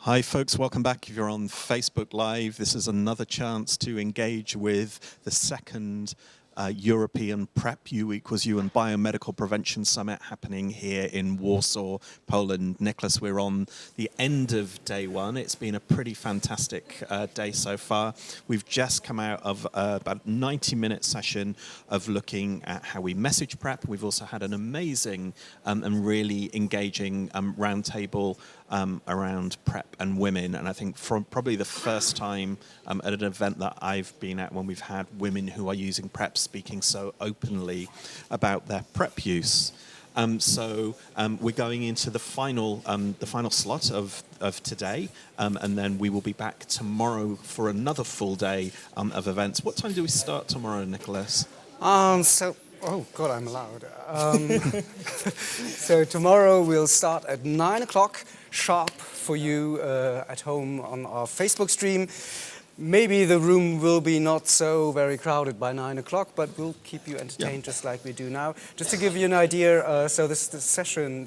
Hi folks, welcome back. If you're on Facebook Live, this is another chance to engage with the second European PrEP, U equals U, and Biomedical Prevention Summit happening here in Warsaw, Poland. Nicholas, we're on the end of day one. It's been a pretty fantastic day so far. We've just come out of about a 90-minute session of looking at how we message PrEP. We've also had an amazing and really engaging roundtable around PrEP and women, and I think from probably the first time at an event that I've been at when we've had women who are using PrEP speaking so openly about their PrEP use. So we're going into the final slot of today, and then we will be back tomorrow for another full day of events. What time do we start tomorrow, Nicholas? Oh God, I'm allowed. So tomorrow we'll start at 9 o'clock sharp for you at home on our Facebook stream. Maybe the room will be not so very crowded by 9 o'clock, but we'll keep you entertained just like we do now. Just to give you an idea, so this session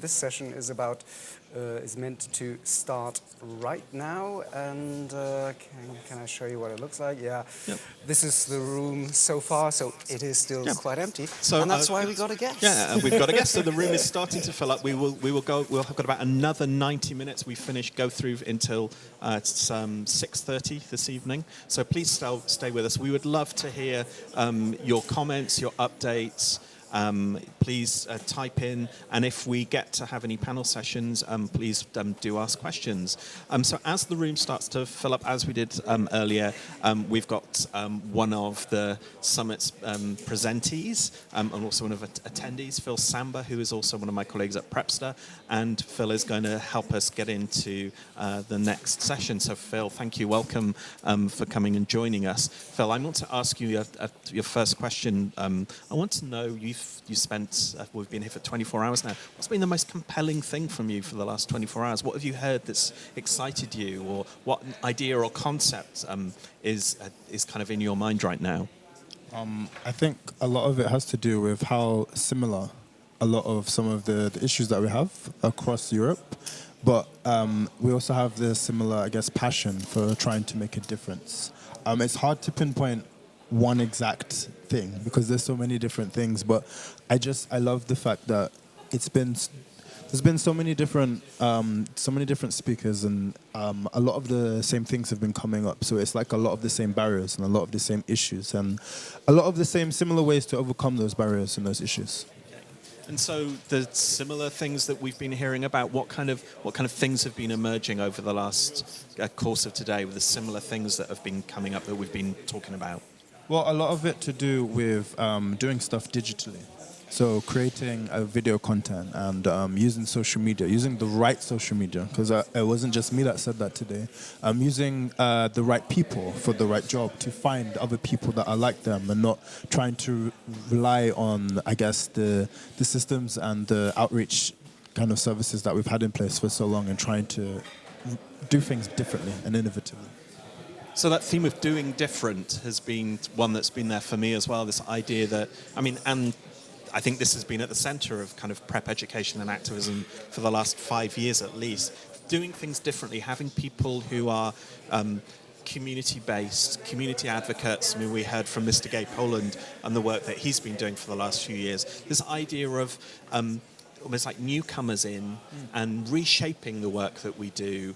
is meant to start right now, and can I show you what it looks like? Yeah, This is the room so far, so it is still quite empty, and that's why we got a guest. Yeah, and we've got a guest, so the room is starting to fill up. We'll have got about another 90 minutes. We go through until 6:30 this evening. So please stay with us. We would love to hear your comments, your updates. Please type in, and if we get to have any panel sessions, please do ask questions. So as the room starts to fill up, as we did earlier, we've got one of the summit's presentees and also one of attendees, Phil Samba, who is also one of my colleagues at PrEPster, and Phil is going to help us get into the next session. So Phil, thank you, welcome for coming and joining us. Phil, I want to ask you your first question. I want to know, we've been here for 24 hours now. What's been the most compelling thing from you for the last 24 hours? What have you heard that's excited you, or what idea or concept is kind of in your mind right now? I think a lot of it has to do with how similar a lot of some of the issues that we have across Europe, but we also have the similar, I guess, passion for trying to make a difference. It's hard to pinpoint one exact thing because there's so many different things, but I love the fact that there's been so many different speakers, and a lot of the same things have been coming up. So it's like a lot of the same barriers and a lot of the same issues and a lot of the same similar ways to overcome those barriers and those issues. And so the similar things that we've been hearing about, what kind of things have been emerging over the last course of today with the similar things that have been coming up that we've been talking about? Well, a lot of it to do with doing stuff digitally. So creating video content and using social media, using the right social media, because it wasn't just me that said that today. Using the right people for the right job to find other people that are like them and not trying to rely on, I guess, the systems and the outreach kind of services that we've had in place for so long and trying to do things differently and innovatively. So that theme of doing different has been one that's been there for me as well, this idea that, and I think this has been at the center of kind of PrEP education and activism for the last 5 years at least, doing things differently, having people who are community-based, community advocates. We heard from Mr. Gay Poland and the work that he's been doing for the last few years. This idea of almost like newcomers in and reshaping the work that we do.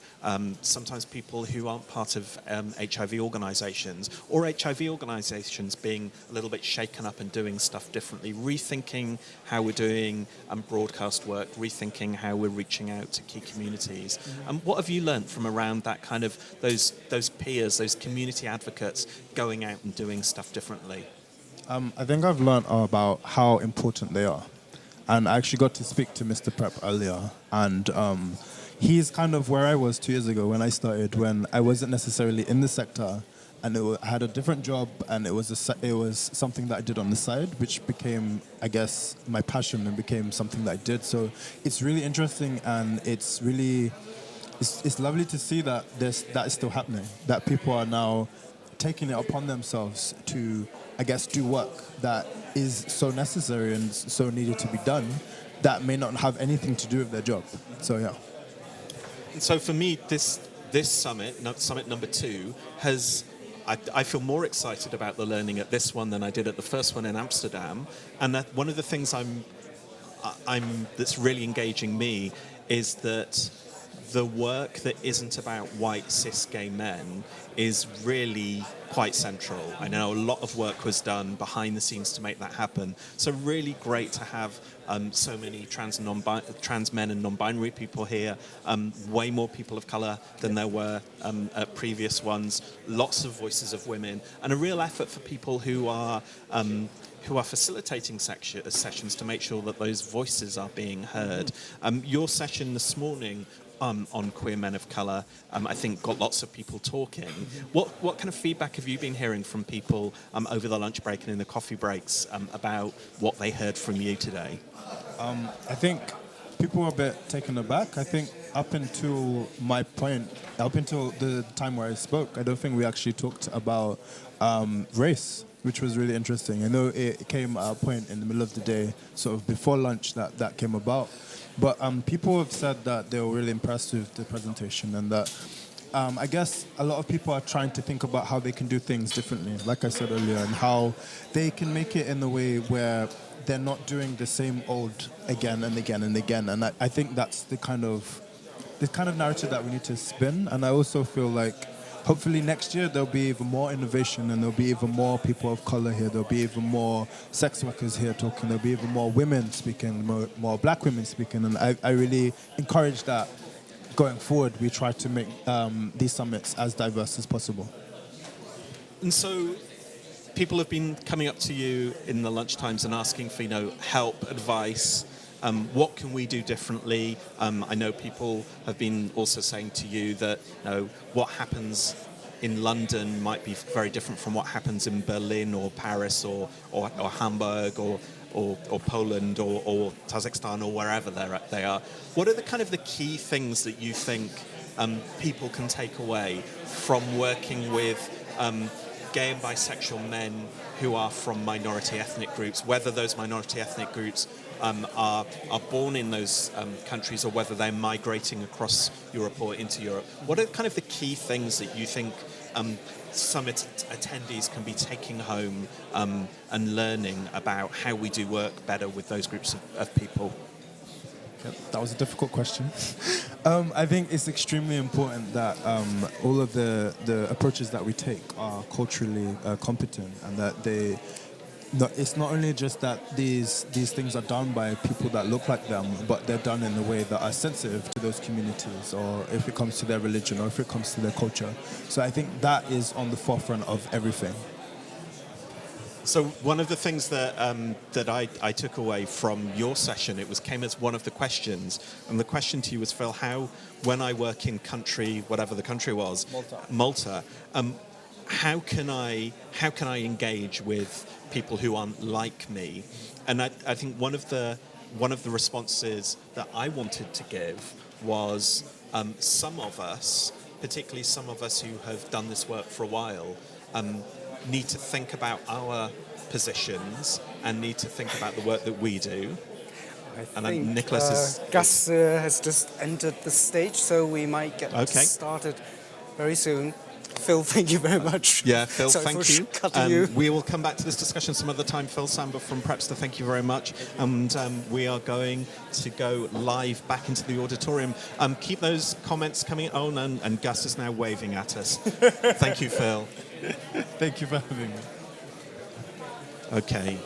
Sometimes people who aren't part of HIV organisations, or HIV organisations being a little bit shaken up and doing stuff differently, rethinking how we're doing broadcast work, rethinking how we're reaching out to key communities. What have you learnt from around that kind of those peers, those community advocates going out and doing stuff differently? I think I've learnt about how important they are. And I actually got to speak to Mr. PrEP earlier, and he's kind of where I was 2 years ago when I started, when I wasn't necessarily in the sector, and I had a different job, and it was something that I did on the side, which became, I guess, my passion and became something that I did. So it's really interesting, and it's lovely to see that that is still happening, that people are now taking it upon themselves to, I guess, do work that is so necessary and so needed to be done that may not have anything to do with their job. So, yeah. And so for me, this this summit, summit number 2, I feel more excited about the learning at this one than I did at the first one in Amsterdam. And that one of the things that's really engaging me is that the work that isn't about white cis gay men is really quite central. I know a lot of work was done behind the scenes to make that happen. So really great to have so many trans men and non-binary people here. Way more people of colour than there were at previous ones. Lots of voices of women, and a real effort for people who are facilitating sessions to make sure that those voices are being heard. Your session this morning on queer men of colour, I think got lots of people talking. What kind of feedback have you been hearing from people over the lunch break and in the coffee breaks about what they heard from you today? I think people were a bit taken aback. I think up until the time where I spoke, I don't think we actually talked about race, which was really interesting. I know it came at a point in the middle of the day, sort of before lunch, that came about. But people have said that they were really impressed with the presentation, and that I guess a lot of people are trying to think about how they can do things differently, like I said earlier, and how they can make it in a way where they're not doing the same old again and again and again. And I think that's the kind of narrative that we need to spin. And I also feel like hopefully next year there'll be even more innovation, and there'll be even more people of color here. There'll be even more sex workers here talking. There'll be even more women speaking, more black women speaking. And I really encourage that going forward we try to make these summits as diverse as possible. And so people have been coming up to you in the lunchtimes and asking for, help, advice. What can we do differently? I know people have been also saying to you that what happens in London might be very different from what happens in Berlin or Paris or Hamburg or Poland or Kazakhstan or wherever they are. What are the key things that you think people can take away from working with gay and bisexual men who are from minority ethnic groups, whether those minority ethnic groups are born in those countries or whether they're migrating across Europe or into Europe? What are the key things that you think summit attendees can be taking home and learning about how we do work better with those groups of people? That was a difficult question. I think it's extremely important that all of the approaches that we take are culturally competent, and that it's not only just that these things are done by people that look like them, but they're done in a way that are sensitive to those communities, or if it comes to their religion, or if it comes to their culture. So I think that is on the forefront of everything. So one of the things that I took away from your session, came as one of the questions, and the question to you was, Phil, when I work in country, whatever the country was, Malta, how can I engage with people who aren't like me? And I think one of the responses that I wanted to give was some of us, particularly some of us who have done this work for a while, need to think about our positions and need to think about the work that we do. I think Nicholas Gus has just entered the stage, so we might get started very soon. Phil, thank you very much. Yeah, Phil, thank you. Cutting you. We will come back to this discussion some other time. Phil Samba from PrEPster, thank you very much. And we are going to go live back into the auditorium. Keep those comments coming on, and Gus is now waving at us. Thank you, Phil. Thank you for having me. Okay.